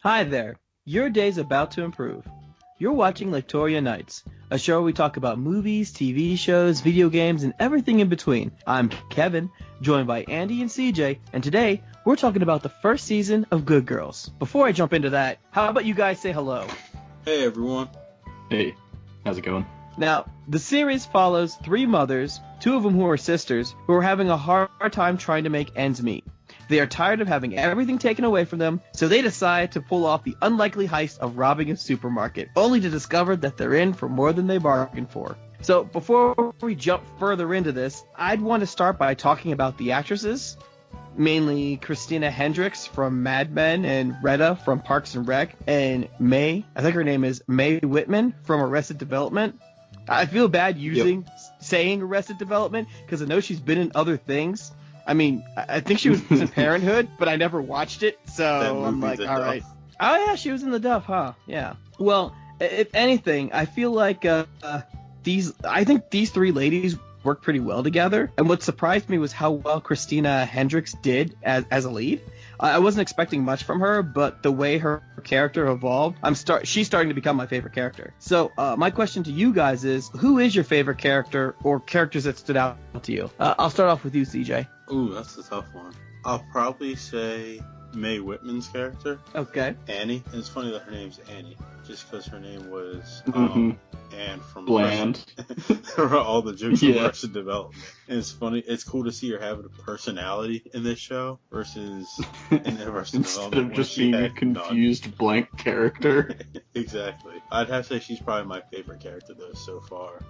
Hi there. Your day's about to improve. You're watching Laketoria Nights, a show where we talk about movies, TV shows, video games, and everything in between. I'm Kevin, joined by Andy and CJ, and today we're talking about the first season of Good Girls. Before I jump into that, how about you guys say hello? Hey everyone. Hey, how's it going? Now, the series follows three mothers, two of them who are sisters, who are having a hard time trying to make ends meet. They are tired of having everything taken away from them, so they decide to pull off the unlikely heist of robbing a supermarket, only to discover that they're in for more than they bargained for. So before we jump further into this, I'd want to start by talking about the actresses, mainly Christina Hendricks from Mad Men and Retta from Parks and Rec, and I think her name is Mae Whitman from Arrested Development. I feel bad saying Arrested Development because I know she's been in other things. I mean, I think she was in Parenthood, but I never watched it, so I'm like, all right. Oh, yeah, she was in The Duff, huh? Yeah. Well, if anything, I feel like I think these three ladies work pretty well together, and what surprised me was how well Christina Hendricks did as a lead. I wasn't expecting much from her, but the way her character evolved, she's starting to become my favorite character. So my question to you guys is, who is your favorite character or characters that stood out to you? I'll start off with you, CJ. Ooh, that's a tough one. I'll probably say Mae Whitman's character. Okay. Annie. And it's funny that her name's Annie, just because her name was Anne from Bland. all the jokes from Arrested Development. And it's funny. It's cool to see her having a personality in this show versus in Arrested Instead Development. of just being a confused blank character. Exactly. I'd have to say she's probably my favorite character though so far.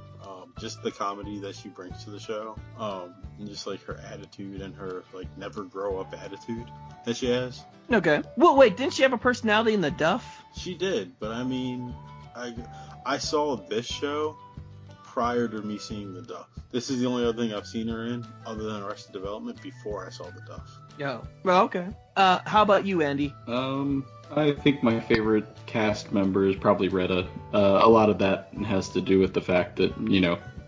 Just the comedy that she brings to the show, and just like her attitude and her like never grow up attitude that she has. Okay. Well, wait, didn't she have a personality in The Duff? She did, but I mean, I saw this show prior to me seeing The Duff. This is the only other thing I've seen her in, other than Arrested Development, before I saw The Duff. Yeah. Well, okay. How about you, Andy? I think my favorite cast member is probably Retta. A lot of that has to do with the fact that,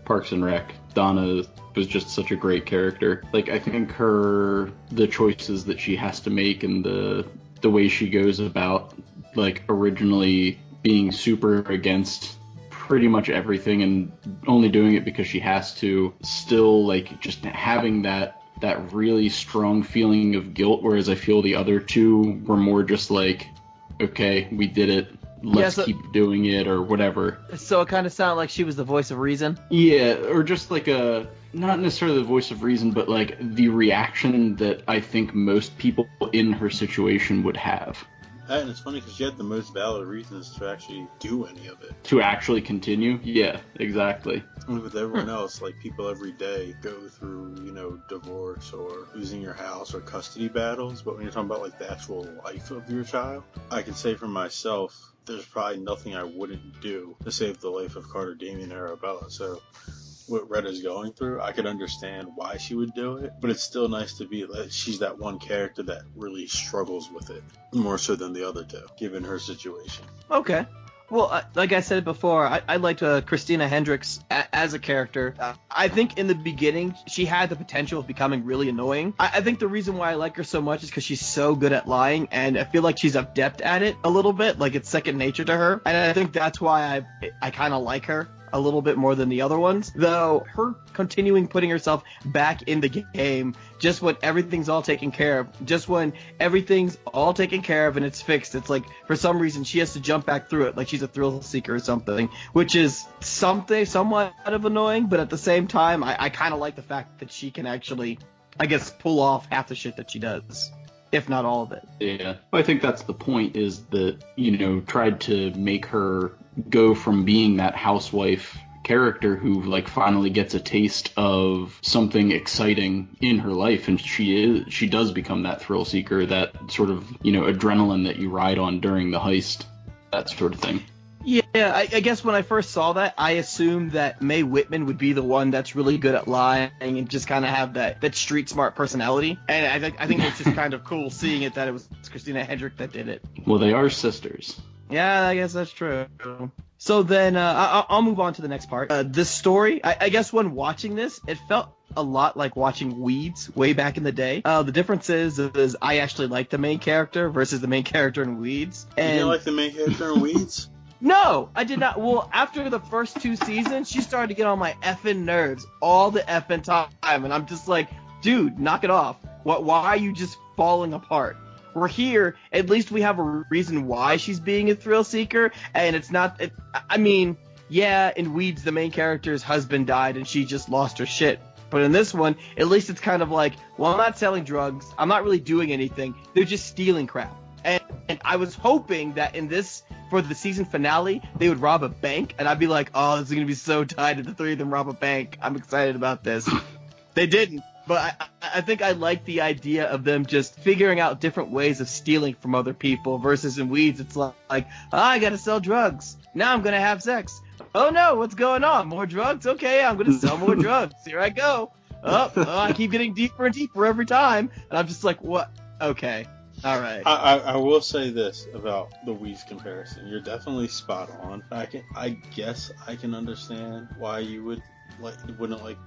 Parks and Rec, Donna was just such a great character. Like, I think the choices that she has to make and the way she goes about, like, originally being super against pretty much everything and only doing it because she has to, still, like, just having that really strong feeling of guilt, whereas I feel the other two were more just like, okay, we did it, let's keep doing it, or whatever. So it kind of sounded like she was the voice of reason? Yeah, or just like not necessarily the voice of reason, but like the reaction that I think most people in her situation would have. And it's funny because she had the most valid reasons to actually do any of it. To actually continue? Yeah, exactly. With everyone else, like people every day go through, divorce or losing your house or custody battles. But when you're talking about like the actual life of your child, I can say for myself, there's probably nothing I wouldn't do to save the life of Carter, Damien, and Arabella. So what Retta's going through, I could understand why she would do it, but it's still nice to be like she's that one character that really struggles with it more so than the other two, given her situation. Okay. Well, like I said before, I liked Christina Hendricks as a character. I think in the beginning, she had the potential of becoming really annoying. I think the reason why I like her so much is because she's so good at lying, and I feel like she's adept at it a little bit, like it's second nature to her. And I think that's why I kind of like her a little bit more than the other ones, though her continuing putting herself back in the game just when everything's all taken care of, just when everything's all taken care of and it's fixed, it's like for some reason she has to jump back through it like she's a thrill seeker or something, which is somewhat of annoying, but at the same time I kind of like the fact that she can actually, I guess, pull off half the shit that she does, if not all of it. Yeah, I think that's the point, is that, tried to make her go from being that housewife character who like finally gets a taste of something exciting in her life, and she does become that thrill seeker, that sort of adrenaline that you ride on during the heist, that sort of thing. Yeah, I guess when I first saw that, I assumed that Mae Whitman would be the one that's really good at lying and just kind of have that street smart personality. And I think it's just kind of cool seeing it that it was Christina Hendricks that did it. Well, they are sisters. Yeah, I guess that's true. So then I'll move on to the next part. This story, I guess when watching this, it felt a lot like watching Weeds way back in the day. The difference is I actually like the main character versus the main character in Weeds. You And didn't like the main character in Weeds? no, I did not. Well, after the first 2 seasons, she started to get on my effing nerves all the effing time, and I'm just like, dude, knock it off. Why are you just falling apart? We're here. At least we have a reason why she's being a thrill seeker, and it's not. I mean, yeah, in Weeds, the main character's husband died, and she just lost her shit. But in this one, at least it's kind of like, well, I'm not selling drugs. I'm not really doing anything. They're just stealing crap. And I was hoping that in this, for the season finale, they would rob a bank, and I'd be like, oh, this is going to be so tight if the 3 of them rob a bank. I'm excited about this. They didn't. But I think I like the idea of them just figuring out different ways of stealing from other people versus in Weeds, it's like I got to sell drugs. Now I'm going to have sex. Oh, no, what's going on? More drugs? Okay, I'm going to sell more drugs. Here I go. Oh, I keep getting deeper and deeper every time. And I'm just like, what? Okay. All right. I will say this about the Weeds comparison. You're definitely spot on. I guess I can understand why you wouldn't like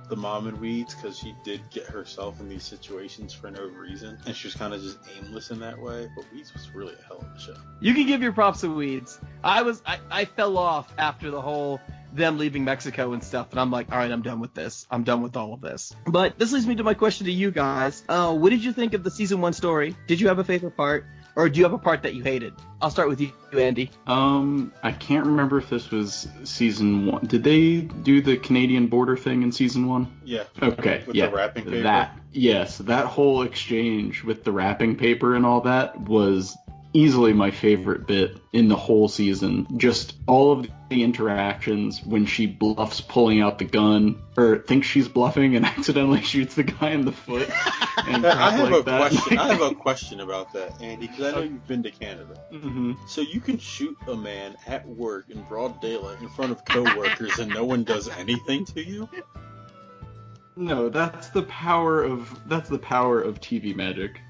the mom in Weeds, because she did get herself in these situations for no reason, and she was kind of just aimless in that way. But Weeds was really a hell of a show. You can give your props to Weeds. I fell off after the whole them leaving Mexico and stuff, and I'm like, all right, I'm done with this. I'm done with all of this. But this leads me to my question to you guys. What did you think of the season 1 story? Did you have a favorite part? Or do you have a part that you hated? I'll start with you, Andy. I can't remember if this was season 1. Did they do the Canadian border thing in season 1? Yeah. Okay. With yeah. the wrapping paper? That whole exchange with the wrapping paper and all that was easily my favorite bit in the whole season. Just all of the interactions when she bluffs pulling out the gun, or thinks she's bluffing and accidentally shoots the guy in the foot. And I have like a that. question. I have a question about that, Andy, because I know you've been to Canada. Mm-hmm. So you can shoot a man at work in broad daylight in front of coworkers, and no one does anything to you? No, that's the power of TV magic.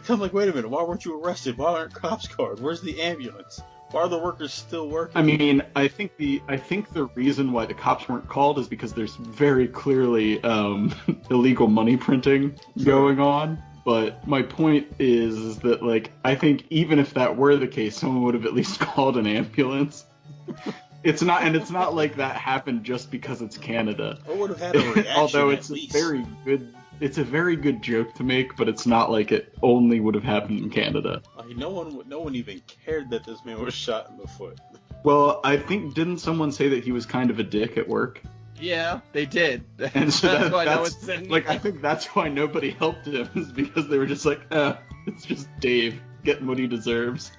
I'm like, wait a minute, why weren't you arrested? Why aren't cops called? Where's the ambulance? Why are the workers still working? I mean, I think the reason why the cops weren't called is because there's very clearly illegal money printing going on. But my point is that, like, I think even if that were the case, someone would have at least called an ambulance. It's not like that happened just because it's Canada. I would have had a reaction. Although at it's least. It's a very good joke to make, but it's not like it only would have happened in Canada. Like, no one even cared that this man was shot in the foot. Well, I think, didn't someone say that he was kind of a dick at work? Yeah, they did. And so that's why no that's one said like, I think that's why nobody helped him, is because they were just like, it's just Dave getting what he deserves.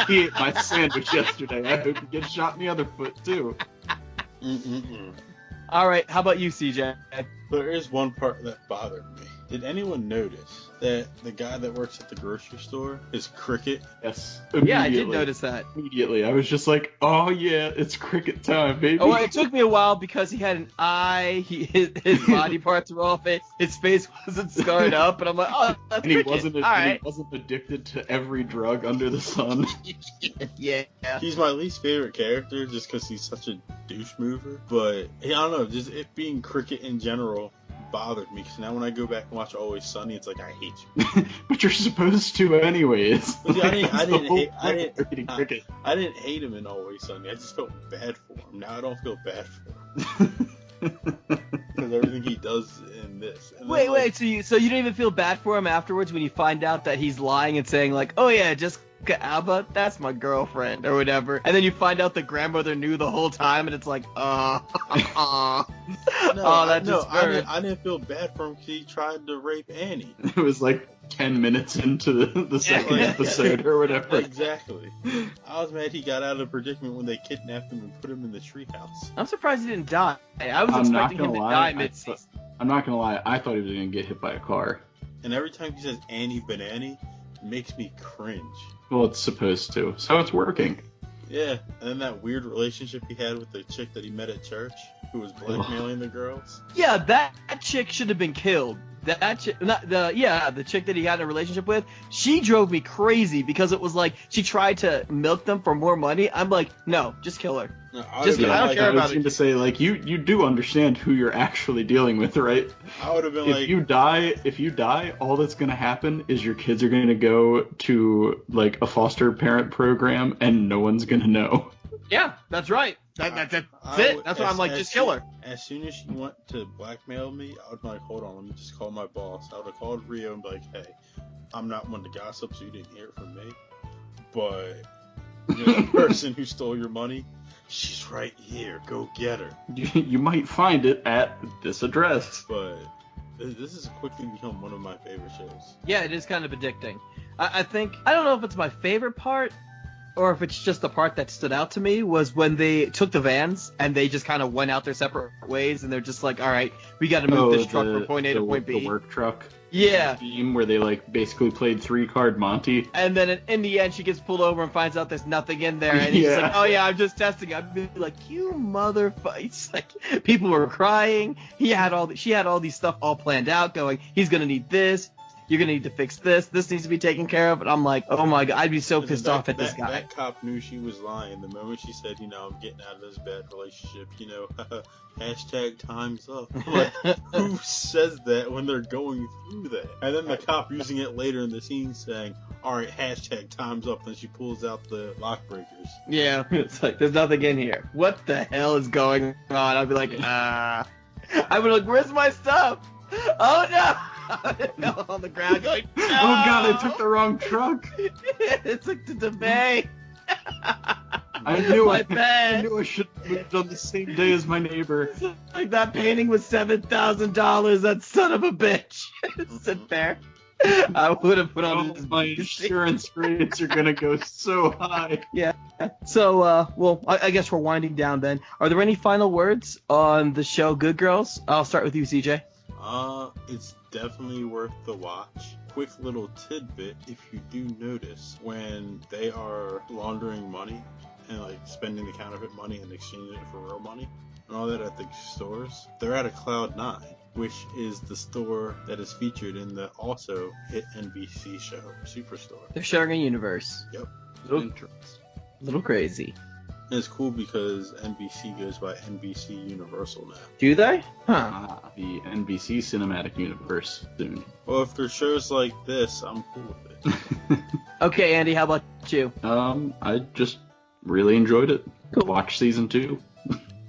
He ate my sandwich yesterday. I hope he gets shot in the other foot too. All right, how about you, CJ? There is one part that bothered me. Did anyone notice that the guy that works at the grocery store is Cricket? Yes. Yeah, I did notice that. Immediately. I was just like, oh yeah, it's Cricket time, baby. Oh, it took me a while because he had an eye, his body parts were off, his face wasn't scarred up, and I'm like, oh, that's and Cricket. He wasn't addicted to every drug under the sun. Yeah. He's my least favorite character just because he's such a douche mover. But, I don't know, just it being Cricket in general bothered me, because now when I go back and watch Always Sunny, it's like, I hate you. But you're supposed to anyways. See, I didn't hate him in Always Sunny. I just felt bad for him. Now I don't feel bad for him. Because everything he does in this. And Wait, so you don't even feel bad for him afterwards when you find out that he's lying and saying like, oh yeah, Jessica Alba, that's my girlfriend, or whatever, and then you find out the grandmother knew the whole time, and it's like, I didn't feel bad for him because he tried to rape Annie. It was like 10 minutes into the second episode or whatever. Exactly. I was mad he got out of the predicament when they kidnapped him and put him in the treehouse. I'm surprised he didn't die. I was expecting him to die mid-season. I'm not gonna lie, I thought he was gonna get hit by a car. And every time he says Annie Banani, it makes me cringe. Well, it's supposed to, so it's working. Yeah, and then that weird relationship he had with the chick that he met at church, who was blackmailing the girls. Yeah, that chick should have been killed. That chick, the chick that he had a relationship with, she drove me crazy because it was like she tried to milk them for more money. I'm like, no, just kill her. No, Just I don't care about I was going to say, like, you do understand who you're actually dealing with, right? I would have been If you die, all that's going to happen is your kids are going to go to, like, a foster parent program, and no one's going to know. Yeah, that's right. That's it. That's why I'm like, just kill her. As soon as she went to blackmail me, I would be like, hold on, let me just call my boss. I would have called Rio and be like, hey, I'm not one to gossip, so you didn't hear it from me. But the person who stole your money, she's right here. Go get her. You might find it at this address. But this has quickly become one of my favorite shows. Yeah, it is kind of addicting. I think, I don't know if it's my favorite part, or if it's just the part that stood out to me, was when they took the vans and they just kind of went out their separate ways, and they're just like, all right, we got to move this truck from point A to point B. The work truck. Yeah. Theme where they, like, basically played 3-card Monty. And then in the end, she gets pulled over and finds out there's nothing in there. And he's like, oh, yeah, I'm just testing. I'd be like, you motherfucker. Like, people were crying. She had all these stuff all planned out, going, he's going to need this. You're going to need to fix this. This needs to be taken care of. And I'm like, oh, my God. I'd be so pissed off at this guy. That cop knew she was lying. The moment she said, I'm getting out of this bad relationship, hashtag time's up. Like, who says that when they're going through that? And then the cop using it later in the scene saying, all right, hashtag time's up. Then she pulls out the lock breakers. Yeah, it's like, there's nothing in here. What the hell is going on? I'd be like, I'd be like, where's my stuff? Oh, no. Fell on the ground going, no! Oh god, I took the wrong truck. It's like the bay. I knew I should have moved on the same day as my neighbor. Like, that painting was $7,000. That son of a bitch. Sit there. I would have put on this. My insurance rates are gonna go so high. Yeah. So, well, I guess we're winding down then. Are there any final words on the show Good Girls? I'll start with you, CJ. It's definitely worth the watch. Quick little tidbit, if you do notice, when they are laundering money and like spending the counterfeit money and exchanging it for real money and all that at the stores, they're at a Cloud9, which is the store that is featured in the also hit NBC show Superstore. They're sharing a universe. Yep. Little crazy. And it's cool because NBC goes by NBC Universal now. Do they? Huh. The NBC Cinematic Universe soon. Well, if there's shows like this, I'm cool with it. Okay, Andy, how about you? I just really enjoyed it. Cool. Watch season 2.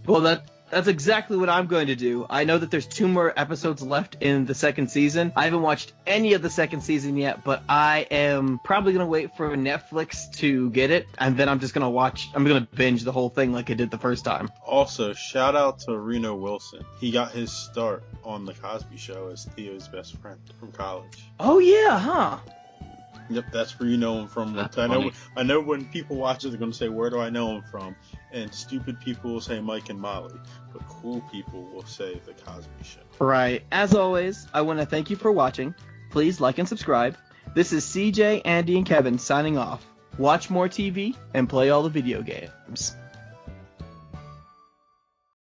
Well, that's exactly what I'm going to do. I know that there's 2 more episodes left in the second season. I haven't watched any of the second season yet, but I am probably going to wait for Netflix to get it, and then I'm just going to binge the whole thing like I did the first time. Also, shout out to Reno Wilson. He got his start on The Cosby Show as Theo's best friend from college. Oh, yeah, huh? Yep, that's where you know him from. I know when people watch it, they're going to say, where do I know him from? And stupid people will say Mike and Molly, but cool people will say The Cosby Show. Right. As always, I want to thank you for watching. Please like and subscribe. This is CJ, Andy, and Kevin signing off. Watch more TV and play all the video games.